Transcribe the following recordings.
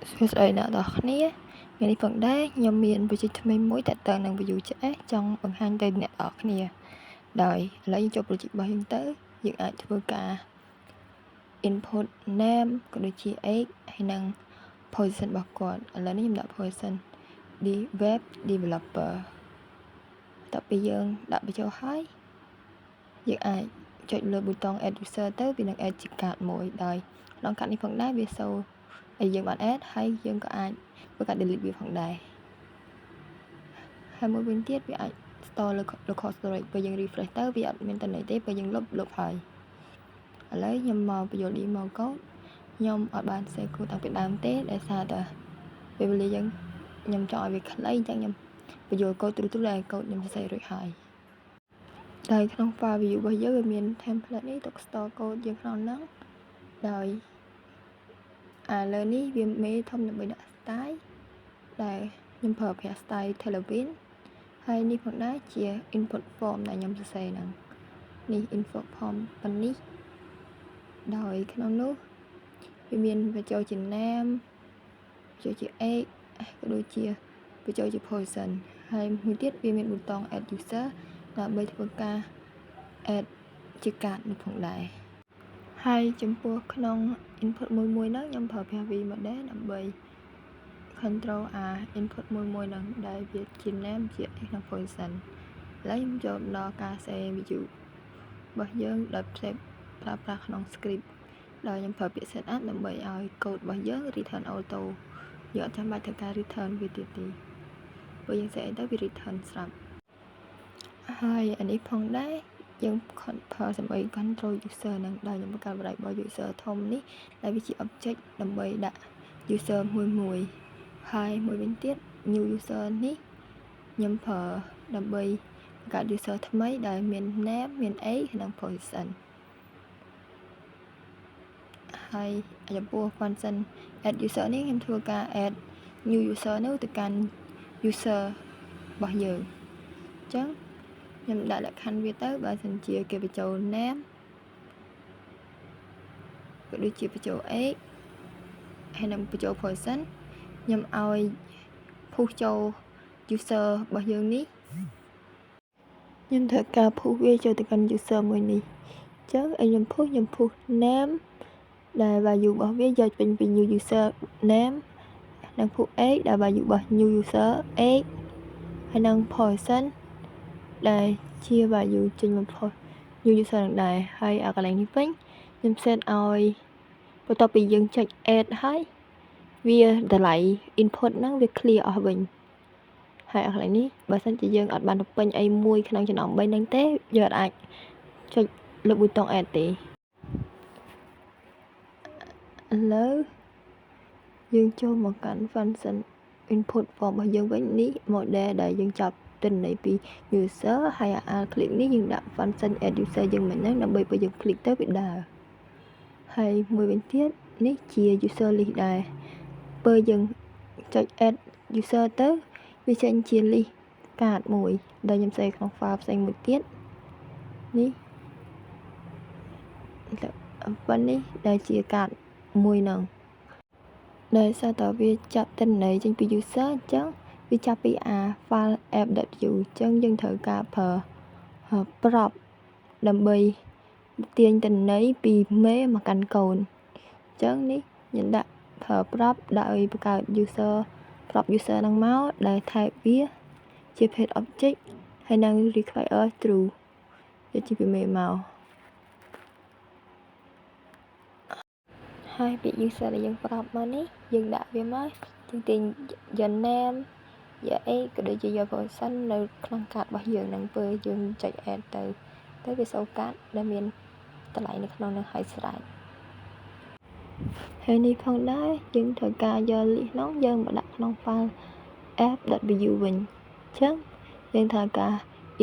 សួស្តីអ្នកទាំងគ្នាថ្ងៃនេះផងដែរខ្ញុំមានវិជាថ្មីមួយតើតើនឹង Vue.js ចង់បង្ហាញទៅអ្នកទាំងគ្នាដោយឥឡូវយើងចូល project របស់យើងទៅយើងអាចធ្វើការ input name ក៏ដូចជា age ហើយនិង position របស់គាត់ឥឡូវនេះខ្ញុំដាក់ position web developer តទៅពេលយើងដាក់បញ្ចូលហើយយើងអាចចុចលើ button add user ទៅវានឹង add ជា card មួយដោយក្នុង card នេះផងដែរវាសូវហើយយើងបាន add ហើយយើងក៏អាចធ្វើការ delete វាផងដែរហើយមួយវិញទៀតវាអាច store លើ local storage ពេលយើង refresh ទៅវាអត់មានតន័យទេពេលយើងលុបហើយឥឡូវខ្ញុំមកបញ្ចូល demo code ខ្ញុំអត់បាន save code តាំងពីដើមទេដោយសារតែពេលវេលាខ្ញុំចង់ឲ្យវាខ្លីអញ្ចឹងខ្ញុំបញ្ចូល code ទូដែល code ខ្ញុំសរសេររួចហើយដោយក្នុង file view របស់យើងវាមាន template នេះទុក store code យើងក្នុងហ្នឹងដោយលើនេះវាមេធំដើម្បីដាក់ style ដែលខ្ញុំប្រើប្រាស់ style Tailwind ហើយនេះផងដែរជា input form ដែលខ្ញុំសរសេរហ្នឹងនេះ input form ប៉ុណ្នេះដោយក្នុងនោះវាមានបញ្ចូលជា name បញ្ចូលជា age ក៏ដូចជាបញ្ចូលជា position ហើយមួយទៀតវាមាន button add user ដើម្បីធ្វើការ add ជា card នោះផងដែរហើយចំពោះក្នុង input មួយហ្នឹងខ្ញុំប្រើប្រាស់ V model ដើម្បី control input មួយហ្នឹងដែលវាជា name ជា ក្នុង position ឥឡូវខ្ញុំចូលដល់ការ save view របស់យើងដោយប្រើប្រាស់ក្នុង script ដោយខ្ញុំប្រើពាក្យ setup ដើម្បីឲ្យ code របស់យើង return auto យើងអត់ចាំបាច់ធ្វើការ return វាទៀតទេព្រោះយើង set ទៅវា return ស្រាប់ហើយអានេះផងដែរយើងប្រើដើម្បី control user នឹងដោយខ្ញុំបង្កើត variable របស់ user ធំនេះដែលវាជា object ដើម្បីដាក់ user មួយហើយមួយវិញទៀត new user នេះខ្ញុំប្រើដើម្បីបង្កើត user ថ្មីដែលមាន name មាន age និង position ហើយចំពោះ function add user នេះខ្ញុំធ្វើការ add new user នោះទៅកាន់ user របស់យើងអញ្ចឹងខ្ញុំដាក់លក្ខខណ្ឌវាទៅបើសិនជាគេបញ្ចូល name ក៏ដូចជាបញ្ចូល age ហើយនឹងបញ្ចូល position ខ្ញុំឲ្យ push ចូល user របស់យើងនេះខ្ញុំធ្វើការ push វាចូលទៅកាន់ user មួយនេះអញ្ចឹងឲ្យខ្ញុំ push name ដែល value របស់វាយកពេញពី new user name និង push age ដែល value របស់ new user age ហើយនិង position ដែលជា value ចេញមក new user នឹងដែរហើយកន្លែងនេះវិញខ្ញុំ set ឲ្យបន្ទាប់ពីយើងចុច add ហើយវាតម្លៃ input ហ្នឹងវា clear អស់វិញហើយកន្លែងនេះបើសិនជាយើងអត់បានទៅពេញអីមួយក្នុងចំណោម3ហ្នឹងទេយើងអាចចុចលើ button add ទេឥឡូវយើងចូលមកកាន់ function input form របស់យើងវិញនេះ model ដែលយើងចាប់ទិន្នន័យពី user ហើយclick នេះយើងដាក់ function add user យើងមិនហ្នឹងដើម្បីពេលយើង click ទៅវាដើរហើយមួយវិញទៀតនេះជា user list ដែរពេលយើងចុច add user ទៅវាចេញជា list card មួយដែលខ្ញុំសេក្នុង file ផ្សេងមួយទៀតនេះប៉ុណ្នេះដែលជា card មួយហ្នឹងដោយសារតើវាចាប់ទិន្នន័យចេញពី user អញ្ចឹងវាចាប់ពី file app.view អញ្ចឹងយើងត្រូវការប្រើ prop ដើម្បីទាញទិន្នន័យពីមេមកកាន់កូនអញ្ចឹងនេះខ្ញុំដាក់ប្រើ prop ដោយបង្កើត user prop user ហ្នឹងមកដែល type វាជា page object ហើយនឹង require true វាជាពីមេមកហើយពាក្យ user ដែលយើង prop មកនេះយើងដាក់វាមកយើងទាញ your name your age ក៏ដូចជា your position នៅក្នុងកាតរបស់យើងនឹងពេលយើងចុច add ទៅវាសូវកាតដែលមានតម្លៃនៅក្នុងនោះហើយស្រេចហើយនេះផងដែរយើងត្រូវការយក list នោះយើងមកដាក់ក្នុង file app.view វិញអញ្ចឹងយើងត្រូវការ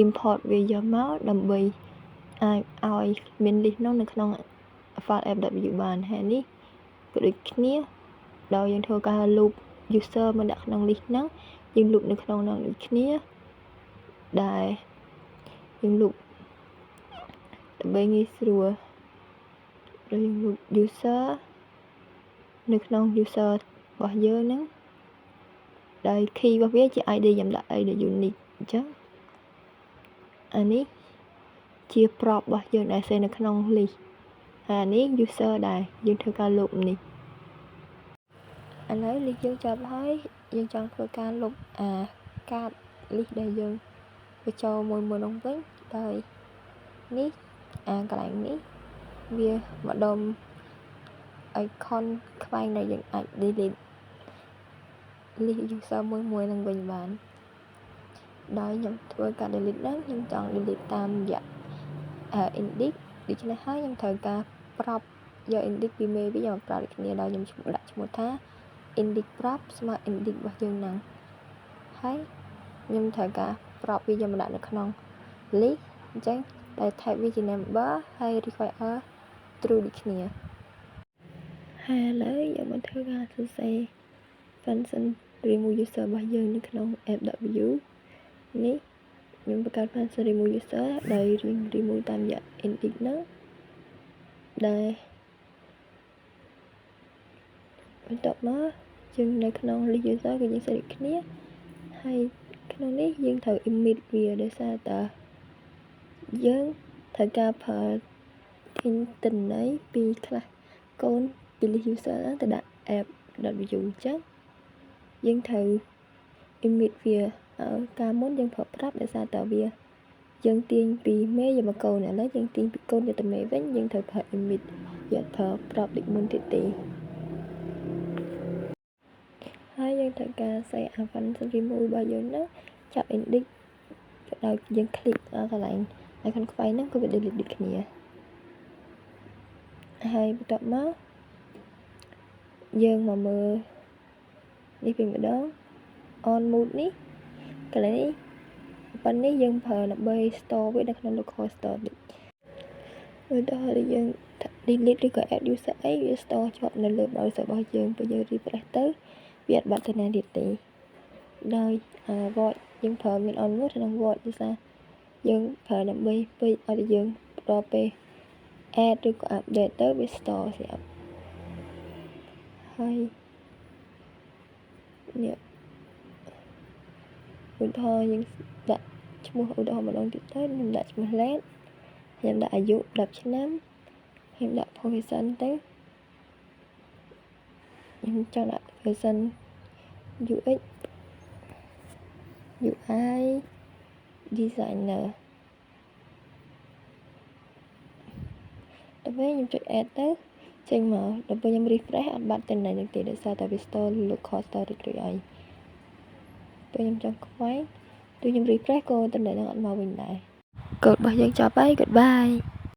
import វាយកមកដើម្បីអាចឲ្យមាន list នោះនៅក្នុង file app.view បានហើយនេះក៏ដូចគ្នាដោយយើងធ្វើការ loop user មកដាក់ក្នុង list ហ្នឹងយើង loop នៅក្នុងនោះដូចគ្នាដែលយើង loop ដើម្បីងាយស្រួលដោយយើង loop user នៅក្នុង user របស់យើងហ្នឹងដោយ key របស់វាជា ID ខ្ញុំដាក់ ID unique អញ្ចឹងអានេះជា prop របស់យើងដែលសេនៅក្នុង list ហើយអានេះ user ដែរយើងធ្វើការលុបនេះឥឡូវ list យើងចប់ហើយយើងចង់ធ្វើការលុបកាត list ដែលយើងបញ្ចូលមួយនោះវិញដោយនេះកន្លែងនេះវាម្ដុំ icon ខ្វែងដែលយើងអាច delete list user មួយនឹងវិញបានដោយខ្ញុំធ្វើការ delete ហ្នឹងខ្ញុំចង់ delete តាមរយៈindex ដូច្នេះហើយខ្ញុំត្រូវការ prop យក index ពីមេវិញមកប្រើដូចគ្នាដោយខ្ញុំដាក់ឈ្មោះថា index prop ស្មើ index របស់យើងហ្នឹងហើយខ្ញុំត្រូវការ prop វាយកមកដាក់នៅក្នុង list អញ្ចឹងតែ type វាជា number ហើយ require true ដូចគ្នាហើយឥឡូវយើងមកធ្វើការសរសេរ function remove user របស់យើងនៅក្នុង app.view នេះខ្ញុំបង្កើត function remove user ដោយ remove តាមរយៈ index ហ្នឹងដែលបន្ទាប់មកយើងនៅក្នុង list user គឺយើង select គ្នាហើយក្នុងនេះយើងត្រូវ emit វាដោយសារតែយើងត្រូវការប្រើទិន្នន័យពីខ្លះកូនពី list user ហ្នឹងទៅដាក់ app.view អញ្ចឹងយើងត្រូវ emit វាកាលមុនយើងប្រើប្រាប់ដោយសារតែវាយើងទាញពីមេយកមកកូនឥឡូវយើងទាញពីកូនយកទៅមេវិញយើងត្រូវប្រើ emit យកប្រើប្រាប់ដូចមុនទៀតទេហើយយើងត្រូវការសេ function remove របស់យើងហ្នឹងចាប់ index ដោយយើង click កន្លែង icon ខ្វែងហ្នឹងគឺវា delete ដូចគ្នាហើយបន្ទាប់មកយើងមកមើលនេះវិញម្ដង on mode នេះកន្លែងនេះប៉ុន្តែយើងប្រើដើម្បី store វានៅក្នុង local storage ឧទាហរណ៍យើង delete ឬក៏ add user អីវា store ជាប់នៅលើ browser របស់យើងពេលយើង refresh ទៅវាអត់បាត់ទៅណាទៀតទេដោយvoid យើងប្រើមាន on mode និង void ដោយសារយើងប្រើដើម្បីពេលឲ្យយើងដល់ពេល add ឬក៏ update ទៅវា store ស្រាប់ហើយនេះឧទាហរណ៍យើងដាក់ឈ្មោះឧទាហរណ៍ម្ដងទៀតទៅខ្ញុំដាក់ឈ្មោះ let ខ្ញុំដាក់អាយុ10ឆ្នាំខ្ញុំដាក់ position ទៅខ្ញុំចង់ដាក់ version UX UI designer ដល់ពេលខ្ញុំចុច add ទៅចេញមកដល់ពេលខ្ញុំ refresh អត់បាត់ទៅណានឹងទេដោយសារតែវា store local storage រួចហើយពេលខ្ញុំចង់ខ្វែងពេលខ្ញុំ refresh ក៏តំណែងហ្នឹងអត់មកវិញដែរកូដរបស់យើងចប់ហើយ goodbye